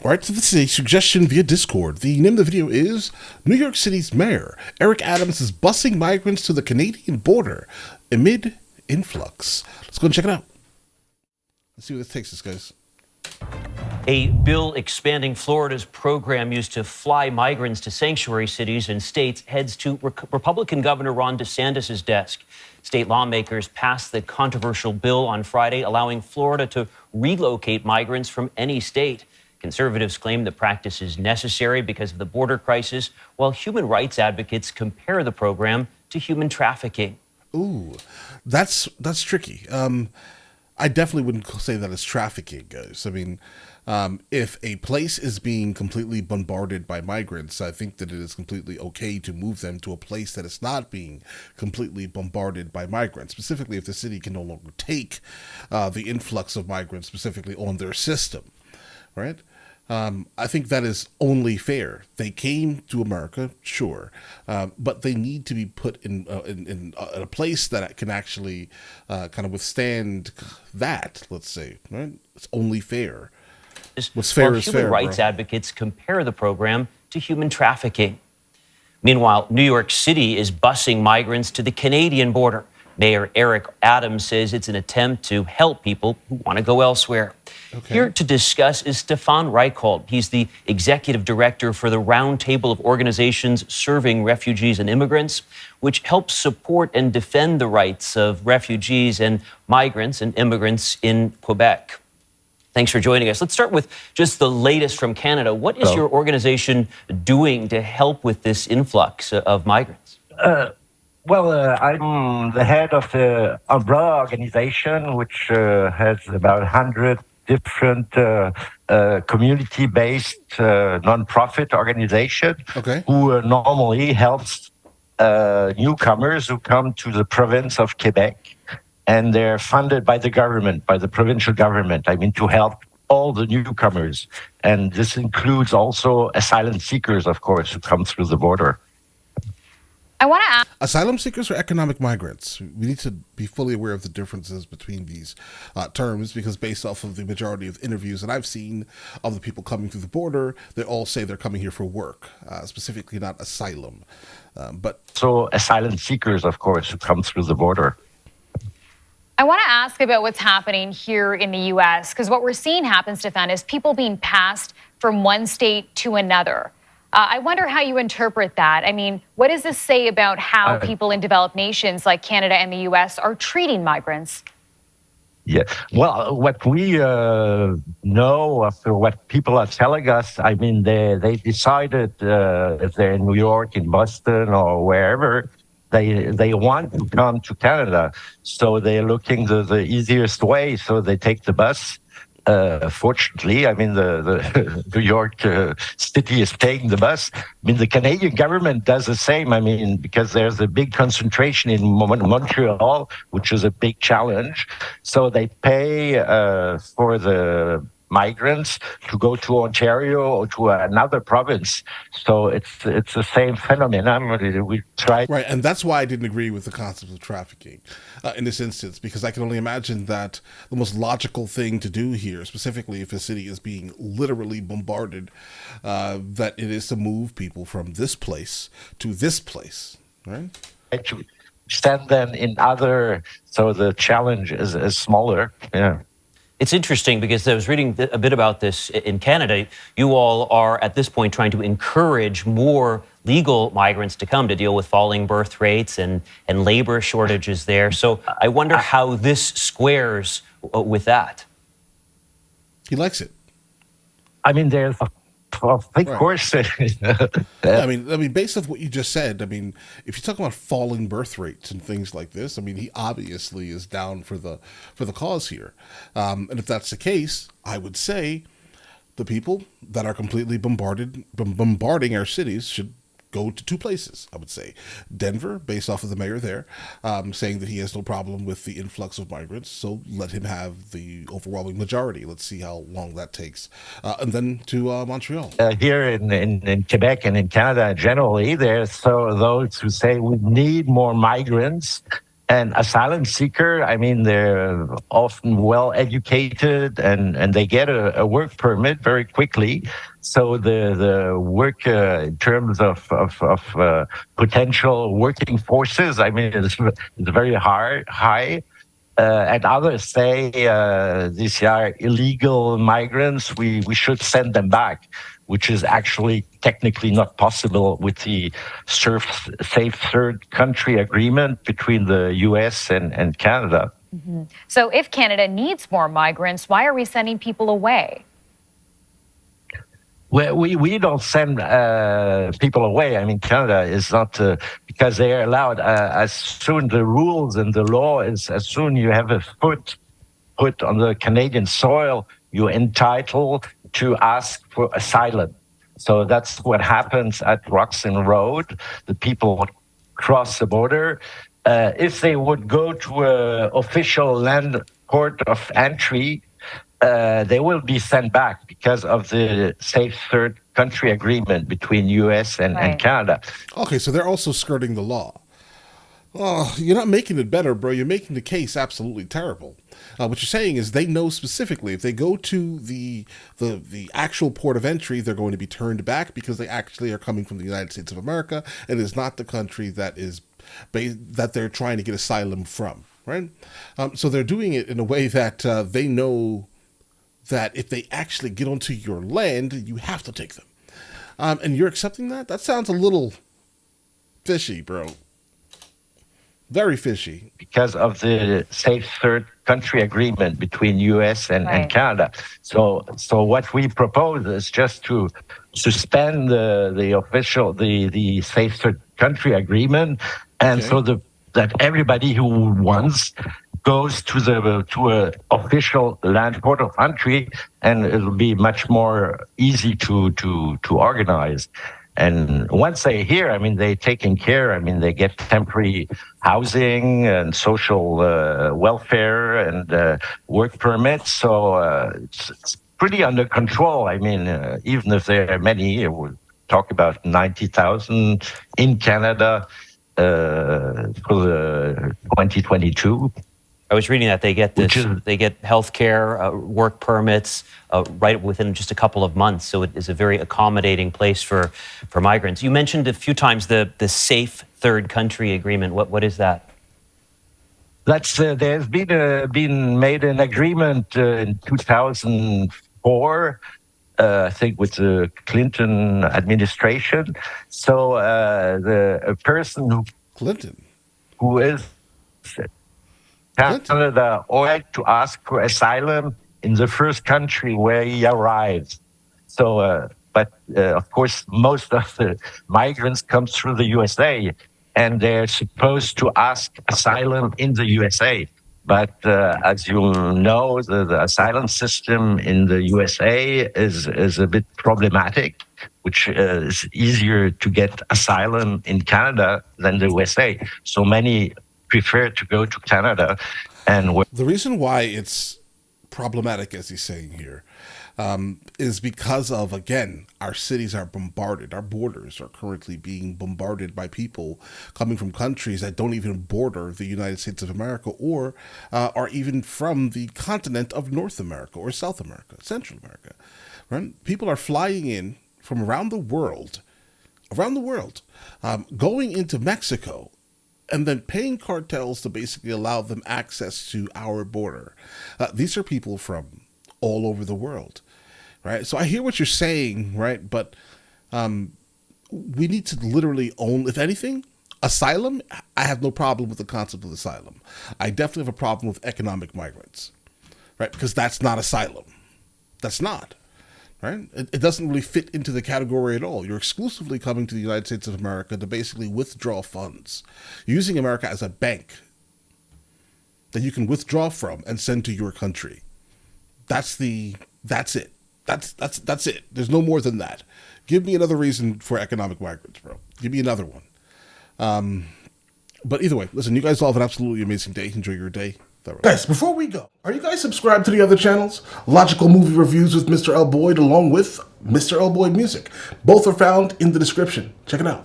All right, so this is a suggestion via Discord. The name of the video is New York City's Mayor Eric Adams is busing migrants to the Canadian border amid influx. Let's go and check it out. Let's see where this takes us, guys. A bill expanding Florida's program used to fly migrants to sanctuary cities and states heads to Republican Governor Ron DeSantis' desk. State lawmakers passed the controversial bill on Friday, allowing Florida to relocate migrants from any state. Conservatives claim the practice is necessary because of the border crisis, while human rights advocates compare the program to human trafficking. Ooh, that's tricky. I definitely wouldn't say that it's trafficking, guys. I mean, if a place is being completely bombarded by migrants, I think that it is completely okay to move them to a place that is not being completely bombarded by migrants, specifically if the city can no longer take the influx of migrants specifically on their system, right? I think that is only fair. They came to America, sure, but they need to be put in a place that can actually kind of withstand that. Let's say, right? It's only fair. What's fair is fair. Human rights advocates compare the program to human trafficking. Meanwhile, New York City is busing migrants to the Canadian border. Mayor Eric Adams says it's an attempt to help people who want to go elsewhere. Okay. Here to discuss is Stefan Reichhold. He's the executive director for the Roundtable of Organizations Serving Refugees and Immigrants, which helps support and defend the rights of refugees and migrants and immigrants in Quebec. Thanks for joining us. Let's start with just the latest from Canada. What is your organization doing to help with this influx of migrants? I'm the head of the umbrella organization, which has about 100 different community-based nonprofit organization who normally helps newcomers who come to the province of Quebec, and they're funded by the government, by the provincial government. I mean, to help all the newcomers, and this includes also asylum seekers, of course, who come through the border. I want to ask. Asylum seekers or economic migrants? We need to be fully aware of the differences between these terms, because based off of the majority of interviews that I've seen of the people coming through the border, they all say they're coming here for work, specifically not asylum. So asylum seekers, of course, who come through the border. I want to ask about what's happening here in the U.S., because what we're seeing happen, Stefan, is people being passed from one state to another. I wonder how you interpret that. I mean, what does this say about how people in developed nations like Canada and the U.S. are treating migrants? Yeah, well, what we know after what people are telling us, I mean, they decided if they're in New York, in Boston, or wherever, they want to come to Canada. So they're looking the easiest way. So they take the bus. Fortunately, I mean, the New York city is paying the bus. I mean, the Canadian government does the same. I mean, because there's a big concentration in Montreal, which is a big challenge. So they pay for the migrants to go to Ontario or to another province. So it's the same phenomenon. We try. Right, and that's why I didn't agree with the concept of trafficking in this instance, because I can only imagine that the most logical thing to do here, specifically if a city is being literally bombarded, that it is to move people from this place to this place, right? To send them in other, so the challenge is smaller, yeah. It's interesting because I was reading a bit about this in Canada. You all are at this point trying to encourage more legal migrants to come to deal with falling birth rates and labor shortages there. So I wonder how this squares with that. He likes it. I mean, there's of course. I mean, based off what you just said, I mean, if you talk about falling birth rates and things like this, I mean, he obviously is down for the cause here. And if that's the case, I would say the people that are completely bombarding our cities should go to two places, I would say. Denver, based off of the mayor there, saying that he has no problem with the influx of migrants, so let him have the overwhelming majority. Let's see how long that takes. And then to Montreal. Here in Quebec and in Canada generally, there's those who say we need more migrants, And asylum seeker, I mean, they're often well educated and they get a work permit very quickly. So the work in terms of potential working forces, I mean, it's very high. And others say these are illegal migrants. We should send them back, which is actually technically not possible with the safe third country agreement between the US and Canada. So if Canada needs more migrants, why are we sending people away? Well, we don't send people away. I mean, Canada is not because they are allowed as soon the rules and the law is as soon you have a foot put on the Canadian soil, you're entitled to ask for asylum. So that's what happens at Roxon Road. The people cross the border. If they would go to an official land port of entry, they will be sent back because of the safe third country agreement between US and Canada. Okay, so they're also skirting the law. Oh, you're not making it better, bro. You're making the case absolutely terrible. What you're saying is they know specifically if they go to the actual port of entry, they're going to be turned back because they actually are coming from the United States of America and is not the country that that they're trying to get asylum from, right? So they're doing it in a way that they know that if they actually get onto your land, you have to take them. And you're accepting that? That sounds a little fishy, bro. Very fishy. Because of the safe third country agreement between US and Canada. So what we propose is just to suspend the safe third country agreement, and so that everybody who wants goes to a official land port of entry, and it'll be much more easy to organize. And once they're here, I mean, they're taken care. I mean, they get temporary housing and social welfare and work permits. So it's pretty under control. I mean, even if there are many, we'll talk about 90,000 in Canada for the 2022. I was reading that they get they get health care, work permits right within just a couple of months. So it is a very accommodating place for migrants. You mentioned a few times the safe third country agreement. What is that? That's there's been made an agreement in 2004. I think with the Clinton administration. So a person who is Canada ought to ask for asylum in the first country where he arrives. So, but of course, most of the migrants come through the USA, and they're supposed to ask asylum in the USA. But as you know, the asylum system in the USA is a bit problematic, which is easier to get asylum in Canada than the USA. So many prefer to go to Canada. And the reason why it's problematic, as he's saying here, is because of, again, our cities are bombarded. Our borders are currently being bombarded by people coming from countries that don't even border the United States of America or are even from the continent of North America or South America, Central America. Right? People are flying in from around the world, going into Mexico, and then paying cartels to basically allow them access to our border. These are people from all over the world, right? So I hear what you're saying, right? But we need to literally own, if anything, asylum. I have no problem with the concept of asylum. I definitely have a problem with economic migrants, right? Because that's not asylum. That's not. Right? It doesn't really fit into the category at all. You're exclusively coming to the United States of America to basically withdraw funds, using America as a bank that you can withdraw from and send to your country. That's it. That's it. There's no more than that. Give me another reason for economic migrants, bro. Give me another one. But either way, listen, you guys all have an absolutely amazing day. Enjoy your day. Guys, before we go, are you guys subscribed to the other channels? Logical Movie Reviews with Mr. L. Boyd along with Mr. L. Boyd Music. Both are found in the description. Check it out.